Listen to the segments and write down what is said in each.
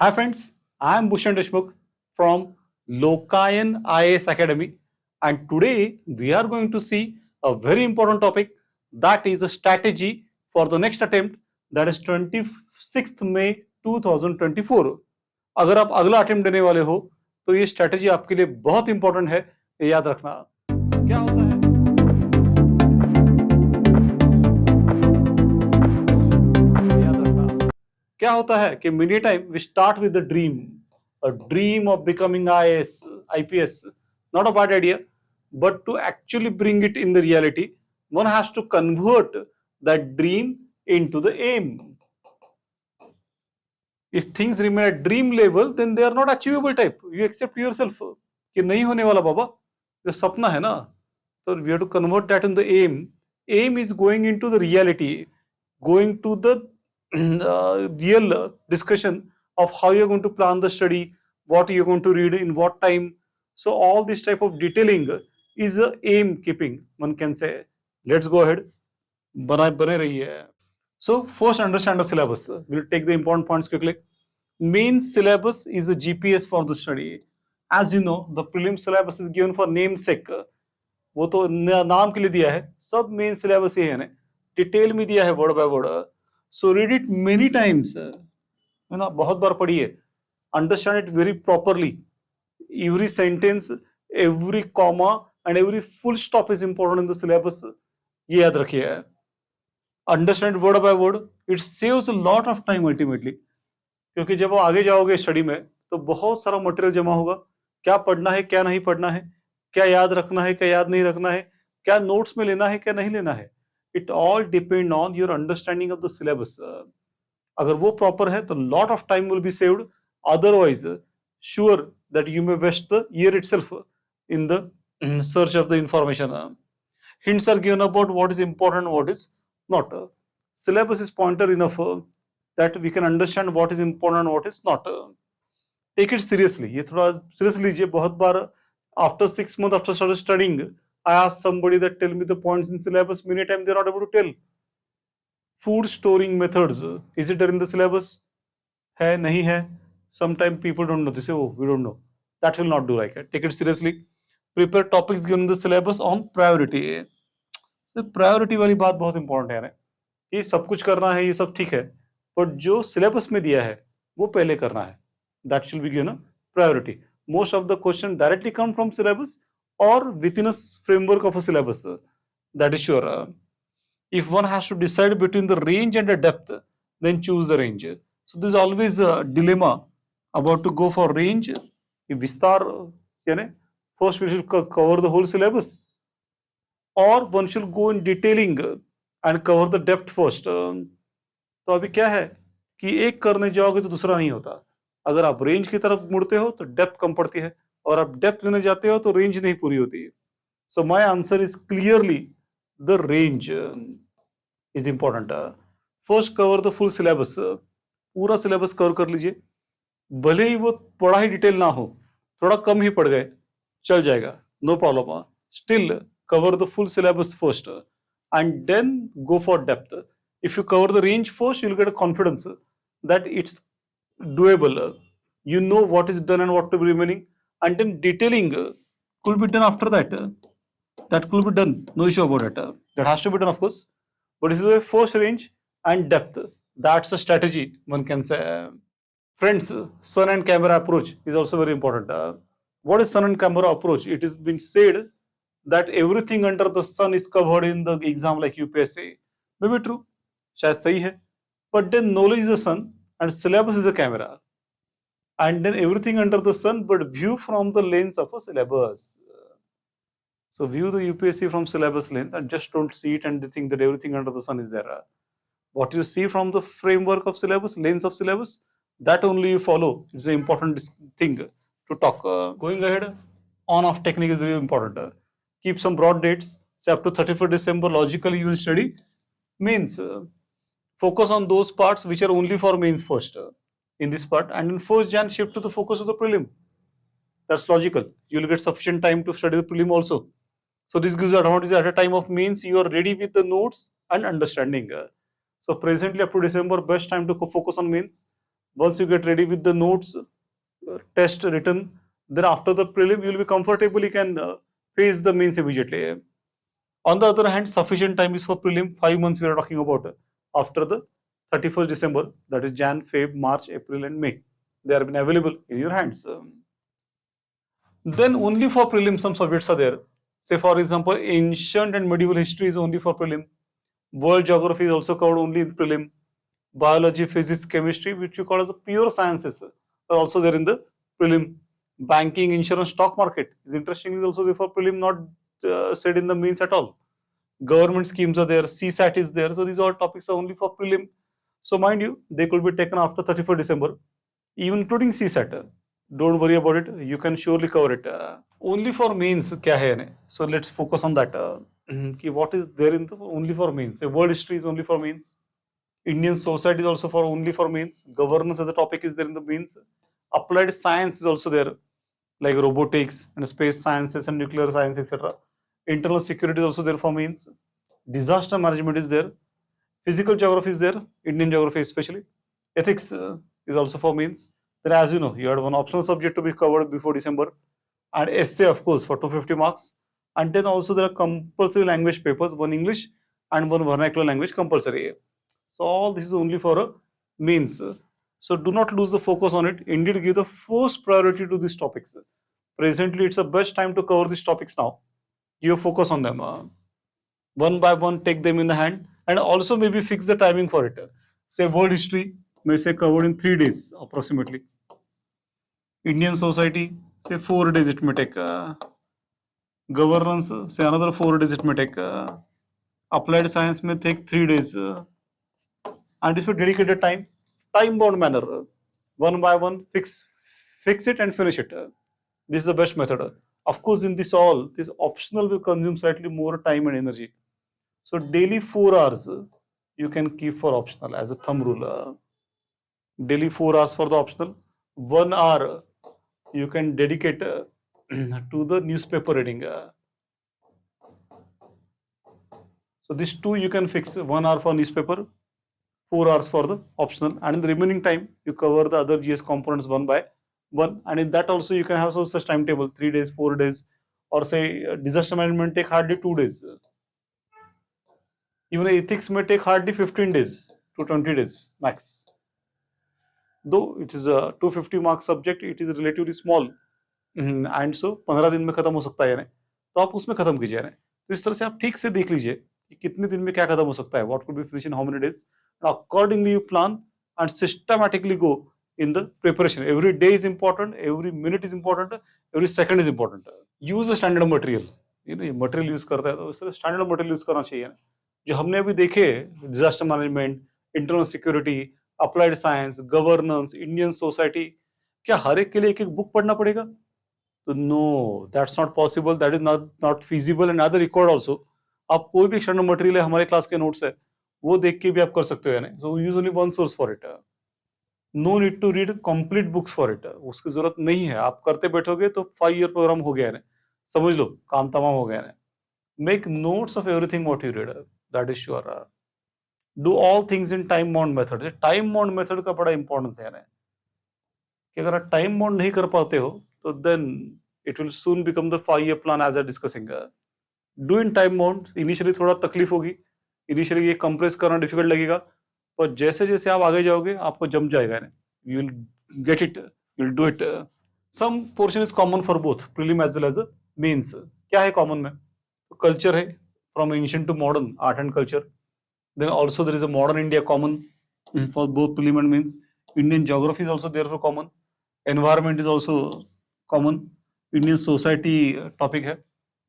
Hi friends, I am Bhushan Deshmukh from Lokayan IAS Academy, and today we are going to see a very important topic, that is a strategy for the next attempt, that is 26th May 2024. अगर आप अगला attempt देने वाले हो तो ये strategy आपके लिए बहुत इंपॉर्टेंट है, ये याद रखना। क्या होता है, क्या होता है कि many time we start with the dream, a dream of becoming IAS, IPS. Not a bad idea, but to actually bring it in the reality, one has to convert that dream into the aim. If things remain at dream level, then they are not achievable type. You accept yourself कि नहीं होने वाला बाबा, जो सपना है ना, तो we have to convert that in the aim. Aim is going into the reality, going to the real discussion of how you're going to plan the study, what you're going to read in what time. So all this type of detailing is a aim keeping, one can say. Let's go ahead. बने रहिए. So first understand the syllabus. We'll take the important points quickly. Main syllabus is a GPS for the study. As you know, the prelim syllabus is given for namesake. वो तो नाम के लिए दिया है, सब मेन सिलेबस ही है ना, डिटेल में दिया है word by word. So read it many times, है ना, बहुत बार पढ़िए. Understand it very properly. Every sentence, every comma and every full stop is important in the syllabus, ये याद रखिए. Understand word by word, it saves a lot of time ultimately, क्योंकि जब आप आगे जाओगे स्टडी में तो बहुत सारा मटेरियल जमा होगा. क्या पढ़ना है, क्या नहीं पढ़ना है, क्या याद रखना है, क्या याद नहीं रखना है, क्या नोट्स में लेना है, क्या नहीं लेना है. It all depend on your understanding of the syllabus. अगर वो प्रॉपर है तो lot of time will be saved. Otherwise sure that you may waste the year itself in the search of the information. Hints are given about what is important and what is not. Syllabus is pointer enough that we can understand what is important and what is not. Take it seriously. ये थोड़ा seriously लीजिए. बहुत बार after 6 months after started studying, I asked somebody that tell me the points in syllabus. Many times they are not able to tell. Food storing methods, is it there in the syllabus? है, नहीं है. Sometimes people don't know. They say, oh, we don't know. That will not do like it. Take it seriously. Prepare topics given in the syllabus on priority. तो priority वाली बात बहुत important है ना. ये सब कुछ करना है, ये सब ठीक है, पर जो सिलेबस में दिया है वो पहले करना है. That should be given priority. Most of the question directly come from syllabus और within a framework of a syllabus, that is sure. If one has to decide between the range and the depth, then choose the range. So this always dilemma about to go for range. विस्तार यानी first we should cover the whole syllabus, or one should go in detailing and cover the depth first. तो अभी क्या है कि एक करने जाओगे तो दूसरा नहीं होता. अगर आप रेंज की तरफ मुड़ते हो तो डेप्थ कम पड़ती है, और आप डेप्थ लेने जाते हो तो रेंज नहीं पूरी होती है. So my answer is clearly the range is important. First cover the full syllabus. पूरा सिलेबस कवर कर लीजिए. भले ही वो बड़ा ही डिटेल ना हो, थोड़ा कम ही पड़ गए, चल जाएगा, no problem. Still cover the full syllabus first and then go for depth. If you cover the range first, you'll get a confidence that it's doable. You know what is done and what to be remaining, and then detailing could be done after that. That could be done, no issue about it. That has to be done, of course, but this is a first range and depth. That's a strategy, one can say. Friends, sun and camera approach is also very important. What is sun and camera approach? It is been said that everything under the sun is covered in the exam like UPSC. Maybe true, शायद सही है, but then knowledge is the sun and syllabus is a camera, and then everything under the sun but view from the lens of a syllabus. So view the UPSC from syllabus lens and just don't see it and think that everything under the sun is there. What you see from the framework of syllabus, lens of syllabus, that only you follow. It's an important thing to talk. Going ahead, on-off technique is very important. Keep some broad dates. Say up to 31st December, logically you will study mains. Focus on those parts which are only for mains first in this part, and in 1st Jan shift to the focus of the prelim. That's logical. You will get sufficient time to study the prelim also. So this gives advantage at a time of mains. You are ready with the notes and understanding. So presently up to December, best time to focus on mains. Once you get ready with the notes, test written, then after the prelim, you will be comfortable. You can face the mains immediately. On the other hand, sufficient time is for prelim. 5 months we are talking about after the 31st December. That is Jan, Feb, March, April, and May. They are been available in your hands. Then only for prelim some subjects are there. Say for example, ancient and medieval history is only for prelim. World geography is also covered only in prelim. Biology, physics, chemistry, which you call as the pure sciences, are also there in the prelim. Banking, insurance, stock market is interestingly also there for prelim, not said in the mains at all. Government schemes are there, CSAT is there. So these all topics are only for prelim. So mind you, they could be taken after 31st December, even including CSAT. Don't worry about it. You can surely cover it. Only for mains, क्या है यानी? So let's focus on that. कि what is there in the only for mains? Say world history is only for mains. Indian society is also for only for mains. Governance as a topic is there in the mains. Applied science is also there, like robotics and space sciences and nuclear science, etc. Internal security is also there for mains. Disaster management is there. Physical geography is there, Indian geography especially. Ethics is also for mains. Then as you know, you had one optional subject to be covered before December, and essay of course for 250 marks. And then also there are compulsory language papers, one English and one vernacular language compulsory. So all this is only for a mains. So do not lose the focus on it. Indeed, give the first priority to these topics. Presently, it's the best time to cover these topics now. You focus on them. One by one, take them in the hand, and also maybe fix the timing for it. Say world history, may say covered in 3 days approximately. Indian society, say 4 days it may take. Governance, say another 4 days it may take. Applied science may take 3 days. And this will dedicated time, time-bound manner. One by one, fix it and finish it. This is the best method. Of course, in this all, this optional will consume slightly more time and energy. So daily 4 hours you can keep for optional as a thumb rule. Daily 4 hours for the optional. 1 hour you can dedicate to the newspaper reading. So these two you can fix, 1 hour for newspaper, 4 hours for the optional, and in the remaining time you cover the other GS components one by one. And in that also you can have some such timetable, 3 days, 4 days, or say disaster management take hardly 2 days. Even ethics may take hardly 15 days to 20 days max. Though it is a 250 mark subject, it is relatively small. And so 15 दिन में खत्म हो सकता है यानी, तो आप उसमें खत्म कीजिए यानी. तो इस तरह से आप ठीक से देख लीजिए कि कितने दिन में क्या खत्म हो सकता है, what could be finish in how many days. Accordingly you plan and systematically go in the preparation. Every day is important, every minute is important, every second is important. Use a standard material. You know, material use करता है तो इस तरह standard material use करना चाहिए. जो हमने अभी देखे, disaster management, internal security, applied science, governance, Indian society, क्या हर एक के लिए एक एक बुक पढ़ना पड़ेगा? तो no, that's not possible, that is not feasible and other record also. आप कोई भी स्टैंडर्ड मटेरियल है, हमारे क्लास के नोट्स है, वो देख के भी आप कर सकते हो यानी. So use only one source for it. No need to read complete books for it. उसकी जरूरत नहीं है. आप करते बैठोगे तो 5 ईयर प्रोग्राम हो गया है, समझ लो काम तमाम हो गया है. Make notes of everything what you read, that is sure. Do all things in time bound method. Time bound method का बड़ा इंपॉर्टेंस है कि अगर आप टाइम बाउंड नहीं कर पाते हो तो then it will soon become the 5 year plan as I discussing. Do in time bound. Initially थोड़ा तकलीफ होगी, इनिशियली ये कंप्रेस करना डिफिकल्ट लगेगा, पर जैसे जैसे आप आगे जाओगे आपको जम जाएगा. You will get it, you will do it. Some portion is common for both prelim as well as mains. क्या है कॉमन में? तो कल्चर है, from ancient to modern, art and culture. Then also there is a modern India common for both prelim and mains. Indian geography is also there for common. Environment is also common. Indian society topic है.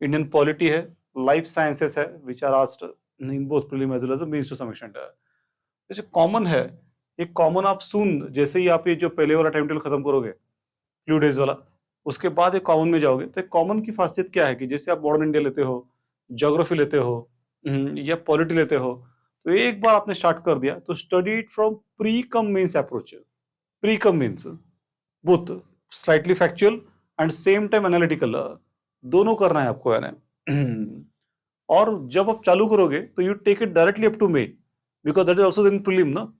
Indian polity है. Life sciences है, which are asked in both prelim as well as the mains to some extent. जैसे common है, ये common आप सुन, जैसे ही आप ये जो पहले वाला टाइम टेबल खत्म करोगे, फ्यू डेज वाला, उसके बाद एक कॉमन में जाओगे, तो कॉमन की खासियत क्या है कि जैसे आप मॉडर्न इंडिया लेते हो, ज्योग्राफी लेते हो, या पॉलिटी लेते हो, तो एक बार आपने स्टार्ट कर दिया तो study it from pre cum mains approach. Pre cum mains both slightly factual and same time analytical, दोनों करना है आपको है ना. और जब आप चालू करोगे तो you take it directly up to May, because that is also in prelim ना.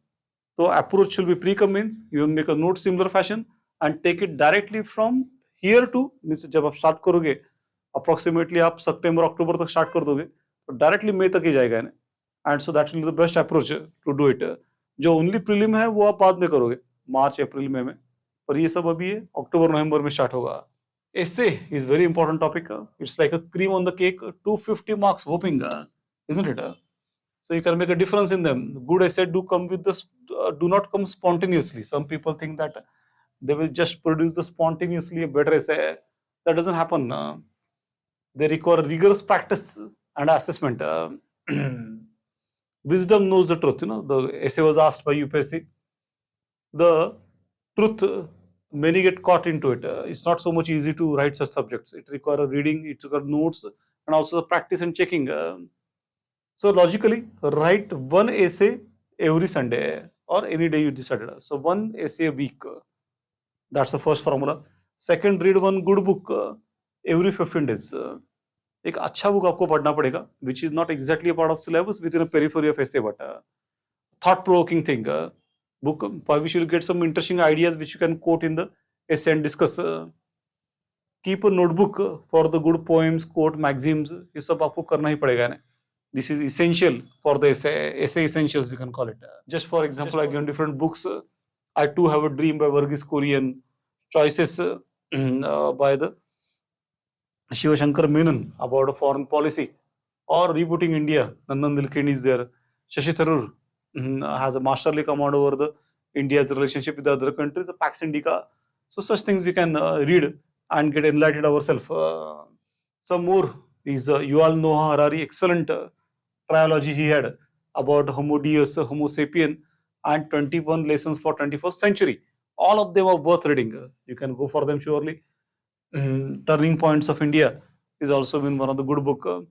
So approach should be pre-commence. You will make a note similar fashion and take it directly from here to, means जब आप start करोगे approximately आप सितंबर अक्टूबर तक start कर दोगे तो directly मई तक ही जाएगा है ना. And so that will be the best approach to do it. जो only prelim है वो आप बाद में करोगे मार्च अप्रैल मई में, पर ये सब अभी अक्टूबर नवंबर में start होगा. Essay is very important topic. It's like a cream on the cake. 250 marks whooping, isn't it? So you can make a difference in them. Good essay do come with this, do not come spontaneously. Some people think that they will just produce the spontaneously a better essay. That doesn't happen. They require rigorous practice and assessment. Wisdom knows the truth. The essay was asked by UPSC. The truth, many get caught into it. It's not so much easy to write such subjects. It requires reading, it requires notes, and also the practice and checking. So logically, write one essay every Sunday or any day you decided. So one essay a week. That's the first formula. Second, read one good book every 15 days. एक अच्छा book आपको पढ़ना पड़ेगा, which is not exactly a part of syllabus, within a periphery of essay, but thought-provoking thing. Book by which you'll get some interesting ideas which you can quote in the essay and discuss. Keep a notebook for the good poems, quote, maxims. ये सब आपको करना ही पड़ेगा ना. This is essential for the essay essentials, we can call it. Just for example, I given different books. I too have a dream by Verghese Kurian, choices by the Shiva Shankar Menon about a foreign policy, or rebooting India. Nandan Nilekani is there. Shashi Tharoor has a masterly command over the India's relationship with the other countries, the Pax Indica. So such things we can read and get enlightened ourselves. Some more is Yuval Noah Harari, excellent trilogy he had about Homo Deus, Homo sapien, and 21 lessons for 21st century. All of them are worth reading. You can go for them surely. Turning Points of India is also been one of the good book.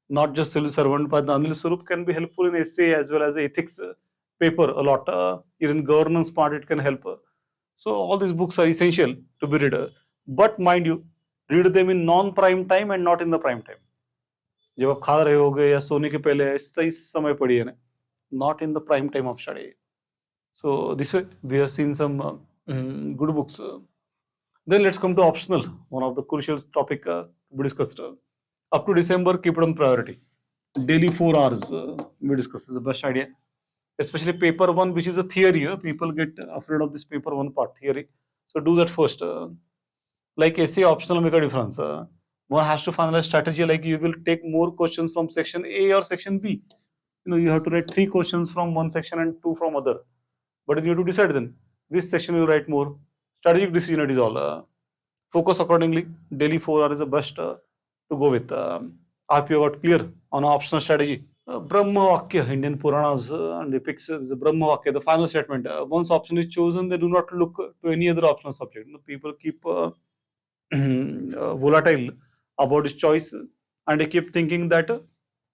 Not just Civil Servant, but the Anil Swarup can be helpful in essay as well as the ethics paper a lot. Even governance part it can help. So all these books are essential to be read. But mind you, read them in non-prime time and not in the prime time. जब आप खा रहे होगे या सोने के पहले इस समय पढ़िए ना, not in the prime time of study. So this way we have seen some good books. Then let's come to optional, one of the crucial topic to be discussed. Up to December, keep it on priority. Daily 4 hours we discuss is the best idea. Especially paper one, which is a theory. People get afraid of this paper one part, theory. So do that first. Like essay optional make a difference. One has to finalize strategy, like you will take more questions from section A or section B. You have to write 3 questions from one section and 2 from other. But you have to decide then which section you write more. Strategic decision it is all. Focus accordingly. Daily 4 hours is the best to go with. If you got clear on optional strategy. Brahma Vakya, Indian Puranas and epics is the Brahma Vakya, the final statement. Once option is chosen, they do not look to any other optional subject. People keep volatile about his choice and they keep thinking that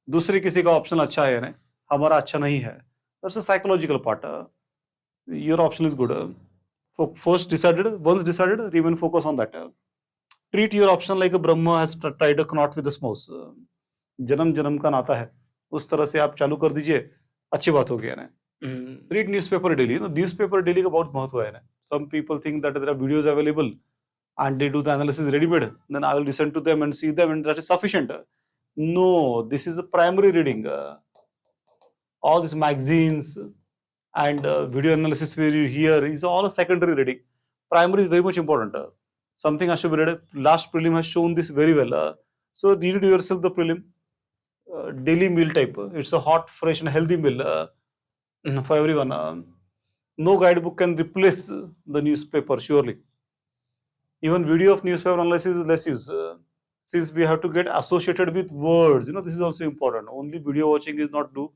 दूसरे किसी का option अच्छा है ना, हमारा अच्छा नहीं है. That's a psychological part. Your option is good. First decided, once decided, remain focus on that. Treat your option like a Brahma has tied a knot with a spouse. जन्म जन्म का नाता है, उस तरह से आप चालू कर दीजिए, अच्छी बात हो गया ना. Read newspaper daily. Newspaper daily का बहुत महत्व है ना. Some people think that there are videos available and they do the analysis ready-made, then I will listen to them and see them and that is sufficient. No, this is a primary reading. All these magazines and video analysis where you hear is all a secondary reading. Primary is very much important. Something has to be read. Last prelim has shown this very well. So read yourself the prelim. Daily meal type. It's a hot, fresh and healthy meal for everyone. No guidebook can replace the newspaper, surely. Even video of newspaper analysis is less use. Since we have to get associated with words, this is also important. Only video watching is not do.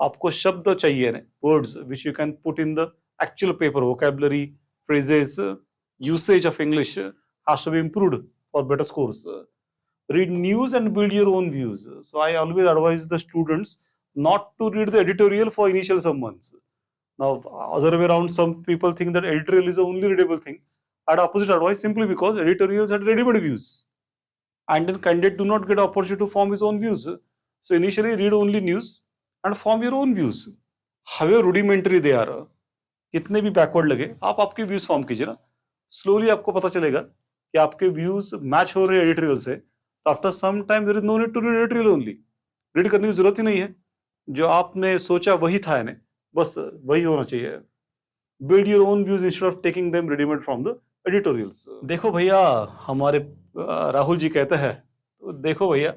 आपको शब्द चाहिए ना, words which you can put in the actual paper. Vocabulary, phrases, usage of English has to be improved for better scores. Read news and build your own views. So I always advise the students not to read the editorial for initial summons. Now, other way around, some people think that editorial is the only readable thing. I'd opposite advice simply because editorials had ready-made views. And then candidate do not get opportunity to form his own views. So initially read only news and form your own views. However rudimentary they are, कितने भी backward लगे, आप आपके views form कीजिए ना, slowly आपको पता चलेगा कि आपके व्यूज मैच हो रहे हैं एडिटोरियल से, तो after some time there is no need to read editorial only, read करने की जरूरत ही नहीं है, जो आपने सोचा वही था, यानी बस वही होना चाहिए। Build your own views instead of taking them readymade from the editorials. देखो भैया, हमारे राहुल जी कहते हैं, तो देखो भैया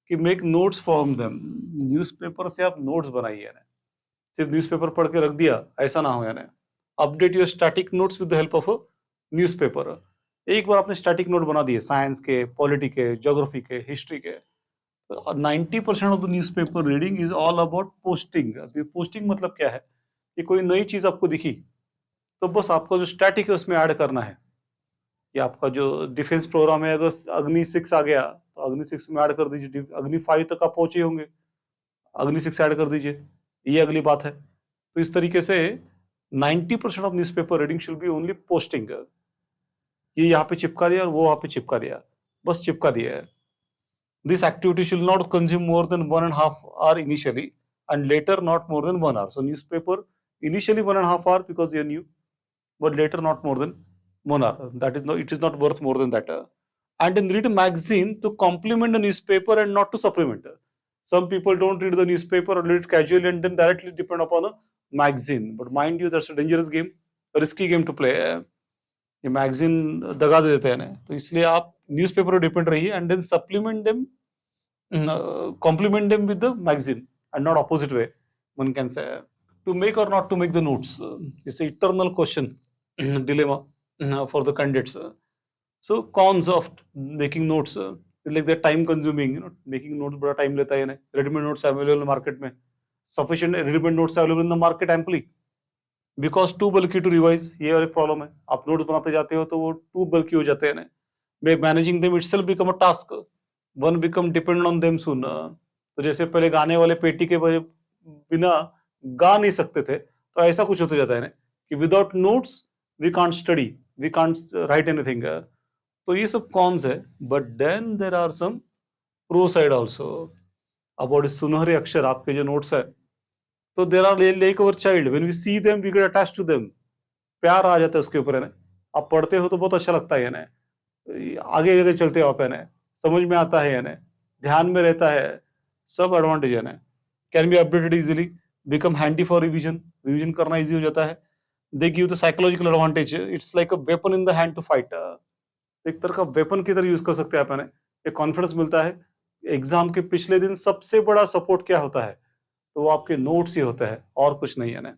कि make notes from them, newspaper से आप नोट्स बनाइए ना, सिर्फ न्यूज़पेपर पढ़ के रख दिया, ऐसा ना हो, यानी update your static notes with the help of a newspaper. एक बार आपने स्टैटिक नोट बना दिए साइंस के, पॉलिटी के, ज्योग्राफी के, हिस्ट्री के, 90% of the newspaper reading is all about posting. अभी पोस्टिंग मतलब क्या है कि कोई नई चीज आपको दिखी, तो बस आपको जो स्टैटिक है उसमें ऐड करना है, कि आपका जो डिफेंस प्रोग्राम है, अगर अग्नि 6 आ गया तो अग्नि 6 में ऐड कर दीजिए, अग्नि 5 तक आप पहुंचे होंगे, अग्नि 6 ऐड कर दीजिए, ये अगली बात है। तो इस तरीके से 90% of newspaper reading should be only posting, ये यहाँ पे चिपका दिया और वो वहां पे चिपका दिया, बस चिपका दिया है। This activity should not consume more than 1.5 hour initially, and later not more than 1 hour. So newspaper initially 1.5 hour because you're new, but later not more than 1 hour. That is not, it is not worth more than that. And then read a magazine to complement the newspaper and not to supplement. Some people don't read the newspaper or read it casually and then directly depend upon a magazine. But mind you, that's a dangerous game, a risky game to play. ये magazine दगा दे देते हैं ना, तो इसलिए आप newspaper पर depend रहिए and then supplement them, complement them with the magazine and not opposite way, one can say. To make or not to make the notes, it's an eternal question, dilemma for the candidates. So cons of making notes, like they're time consuming, making notes बड़ा time लेता है, ready-made notes available market में, sufficient ready-made notes available in the market amply, because too bulky to revise, ये और एक problem है, आप notes बनाते जाते हो तो वो too bulky हो जाते हैं, managing them itself become a task, one become depend on them soon. तो जैसे पहले गाने वाले पेटी के बिना गा नहीं सकते थे, तो ऐसा कुछ होते जाता है ना कि without notes we can't study, we can't write anything. तो ये सब कॉन्स है, but then there are some pro side also about सुनहरे अक्षर, आपके जो नोट्स है, तो there are like our child, when we see them we get attached to them, प्यार आ जाता है उसके ऊपर, है ना, आप पढ़ते हो तो बहुत अच्छा लगता है ना, आगे आगे चलते हो आप, है ना, समझ में आता है, यानी ध्यान में रहता है, सब एडवांटेज है ना। Can be updated easily, become handy for revision, revision करना इजी हो जाता है। They give the psychological advantage, it's like a weapon in the hand to fight, एक तरह का वेपन की तरह यूज कर सकते हैं आप, एक कॉन्फिडेंस मिलता है। एग्जाम के पिछले दिन सबसे बड़ा सपोर्ट क्या होता है, तो वो आपके नोट्स ही होता है, और कुछ नहीं है ना।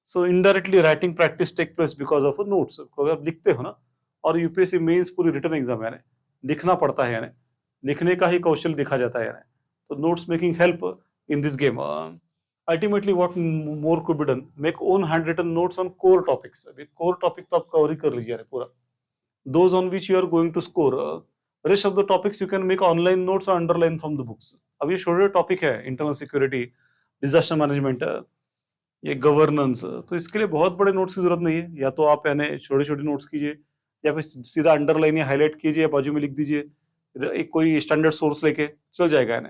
So indirectly writing practice take place because of notes, अगर आप लिखते हो ना, और यूपीएससी मेंस पूरी रिटर्न एग्जाम है, लिखना पड़ता है, यानी लिखने का ही कौशल दिखा जाता है, यानी तो notes making help in this game. Ultimately what more could be done, make own hand written notes on core topics. अभी कोर टॉपिक तो आप कवर ही कर लीजिए पूरा, those on which you are going to score, rest of the topics you can make online notes और underline from the books. अब ये छोटे टॉपिक है, इंटरनल सिक्योरिटी, डिजास्टर मैनेजमेंट, ये गवर्नेंस, तो इसके लिए बहुत बड़े नोट्स की जरूरत नहीं है, या तो आप यानी छोटे छोटे नोट्स कीजिए, या फिर सीधा अंडरलाइन या हाईलाइट कीजिए, बाजू में लिख दीजिए, एक कोई स्टैंडर्ड सोर्स लेके चल जाएगा। यानी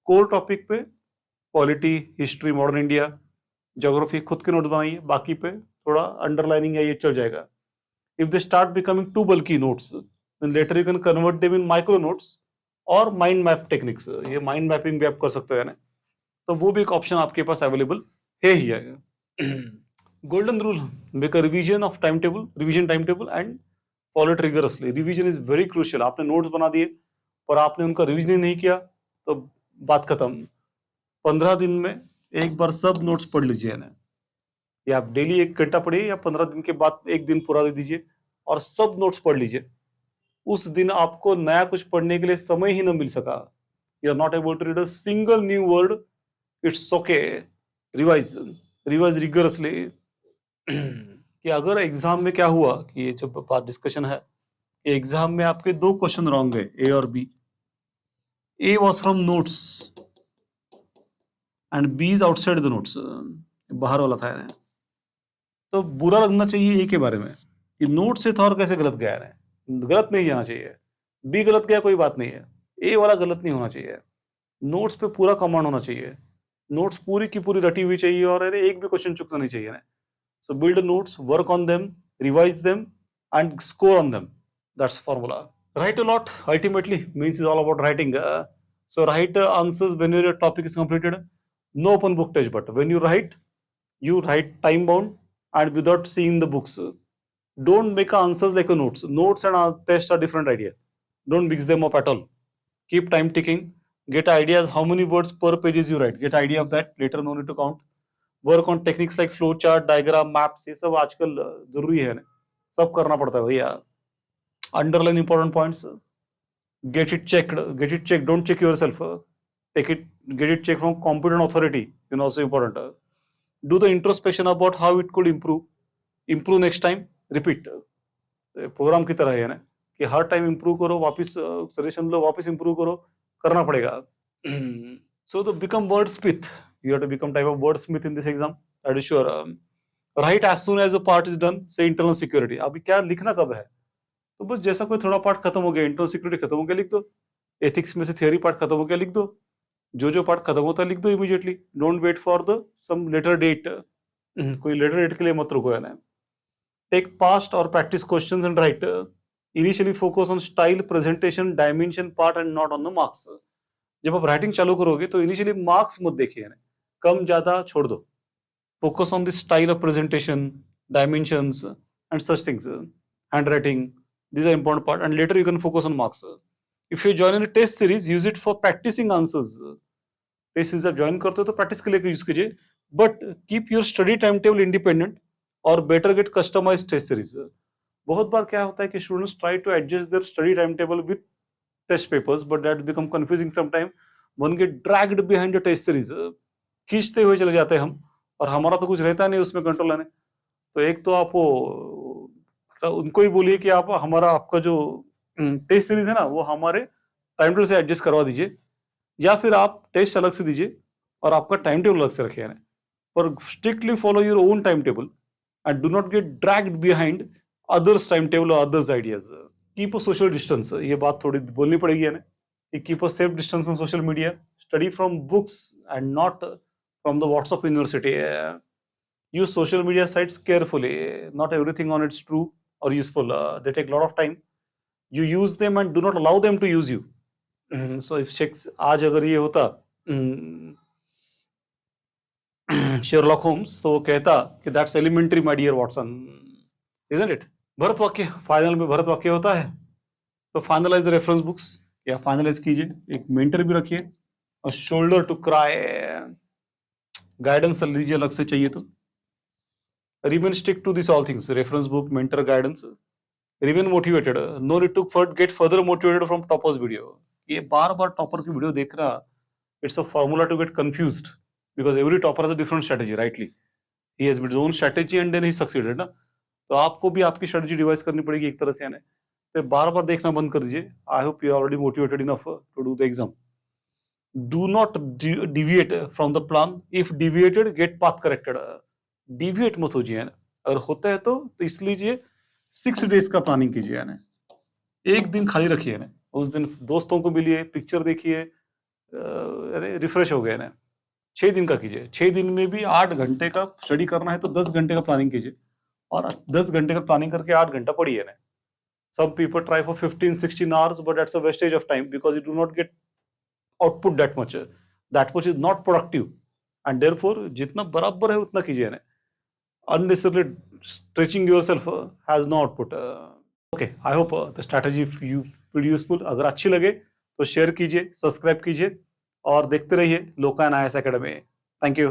कोर टॉपिक पे polity, history, modern India, geography खुद के नोट्स बनाइए, बाकी पे थोड़ा अंडरलाइनिंग है, ये चल जाएगा। If they start becoming too bulky notes, then later you can convert them in micro notes और माइंड मैप टेक्निक्स, ये माइंड मैपिंग भी आप कर सकते हो, यानी तो वो भी एक ऑप्शन आपके पास अवेलेबल है ही है। Golden rule, make a revision of time table, revision time table and follow it rigorously. Revision is very crucial, आपने नोट्स बना दिए और आपने उनका रिवीजन ही नहीं किया तो बात खत्म। 15 दिन में एक बार सब नोट्स पढ़ लीजिए ना, या आप डेली 1 घंटा पढ़िए, या 15 दिन के बाद एक दिन पूरा दे दीजिए और सब नोट्स पढ़ लीजिए। उस दिन आपको नया कुछ पढ़ने के लिए समय ही न मिल सका, you are not able to read a single new word, it's okay, revise, revise rigorously. कि अगर एग्जाम में क्या हुआ, कि ये जो बात डिस्कशन है, एग्जाम में आपके 2 क्वेश्चन रॉन्ग है, ए और B, A was from notes and B is outside the notes, बाहर वाला था, तो बुरा लगना चाहिए ए के बारे में कि नोट से था और कैसे गलत गया है, गलत नहीं जाना चाहिए। बी गलत गया कोई बात नहीं है, ए वाला गलत नहीं होना चाहिए। नोट्स पे पूरा कमांड होना चाहिए, नोट्स पूरी की पूरी रटी हुई चाहिए, और अरे एक भी क्वेश्चन चुकना नहीं चाहिए ना। So build notes, work on them, revise them, and score on them. That's formula. Write a lot ultimately means it's all about writing. So write answers when your topic is completed. No open book test, but when you write time bound and without seeing the books. Don't make answers like a notes. Notes and tests are different idea. Don't mix them up at all. Keep time ticking. Get ideas how many words per pages you write. Get idea of that. Later no need to count. Work on techniques like flow chart, diagram, maps. ये सब आजकल जरूरी है ना. सब करना पड़ता है भैया. Underline important points. Get it checked. Get it checked. Don't check yourself. Get it checked from competent authority. Also important. Do the introspection about how it could improve. Improve next time. Repeat. Program की तरह है ना कि हर time improve करो, वापस suggestion लो, वापस improve करो, करना पड़ेगा. So to become wordsmith, you have to become type of wordsmith in this exam. That is sure. Write as soon as a part is done. Say internal security. अभी क्या लिखना कब है? तो बस जैसा कोई थोड़ा पार्ट खत्म हो गया, इंटरनल सिक्योरिटी खत्म हो गया, लिख दो. एथिक्स में से थियरी पार्ट खत्म हो गया, लिख दो. जो पार्ट खत्म होता है लिख दो immediately. Don't wait for the some later date. कोई लेटर डेट के लिए मत रुको है ना. Take past or practice questions and write. Initially focus on style, presentation, dimension part and not on the marks. जब आप राइटिंग चालू करोगे तो इनिशियली मार्क्स मत देखिए ना, कम ज्यादा छोड़ दो. Focus on the style of presentation, dimensions and such things. Handwriting, these are important part and later you can focus on marks. If you join in a test series, use it for practicing answers. Test series आप join करते हो तो practice के लिए use कीजिए, but keep your study time table independent और better get customized test series. बहुत बार क्या होता है कि students try to adjust their study time table with test papers, but that become confusing sometime. One get dragged behind the test series. खींचते हुए चले जाते हैं हम, और हमारा तो कुछ रहता नहीं उसमें कंट्रोल लेने. तो एक तो आप उनको ही बोलिए कि आप आपका जो टेस्ट सीरीज है ना वो हमारे टाइम टेबल से एडजस्ट करवा दीजिए, या फिर आप टेस्ट अलग से दीजिए और आपका टाइम टेबल अलग से रखिए. पर strictly follow your own time table and do not get dragged behind others timetable or others ideas. Keep a social distance. ये बात थोड़ी बोलनी पड़ेगी है ना कि keep a safe distance from social media. Study from books and not from the WhatsApp university. Use social media sites carefully. Not everything on it's true or useful. They take a lot of time. You use them and do not allow them to use you. So if checks आज अगर ये होता Sherlock Holmes तो वो कहता कि that's elementary my dear Watson, isn't it. भरत वाक्य, फाइनल में भरत वाक्य होता है. तो फाइनलाइज रेफरेंस बुक्स या फाइनलाइज कीजिए. एक मेंटर भी रखिए और शोल्डर टू क्राई. गाइडेंस लीजिए अलग से चाहिए तो. Remain stick to this all things, reference book, mentor, guidance. Remain motivated. No need to get further motivated from toppers video. ये बार बार टॉपर की वीडियो देखना, it's a formula to get confused. Because every topper has a different strategy, rightly. He has his own strategy and then he succeeded ना. तो आपको भी आपकी strategy devise करनी पड़ेगी एक तरह से, यानी तो बार बार देखना बंद कर दीजिए. I hope you are already motivated enough to do the exam. Do not deviate from the plan. If deviated, get path corrected. Deviate मत होजिए, यानी अगर होता है तो इस लीजिए 6 days का प्लानिंग कीजिए, यानी एक दिन खाली रखिए ना. उस दिन दोस्तों को मिलिए, पिक्चर देखिए, रिफ्रेश हो गए ना. 6 दिन का कीजिए. 6 दिन में भी 8 घंटे का स्टडी करना है तो 10 घंटे का प्लानिंग कीजिए, और 10 घंटे का प्लानिंग करके 8 घंटा पढ़िए ना. Some people try for 15-16 hours, but that's a wastage of time because you do not get output that much. That much is not productive, and therefore जितना बराबर है उतना कीजिए ना. Unnecessarily stretching yourself has no output. Okay, I hope the strategy you feel useful. अगर अच्छी लगे तो शेयर कीजिए, सब्सक्राइब कीजिए और देखते रहिए लोकायन IAS एकेडमी. Thank you.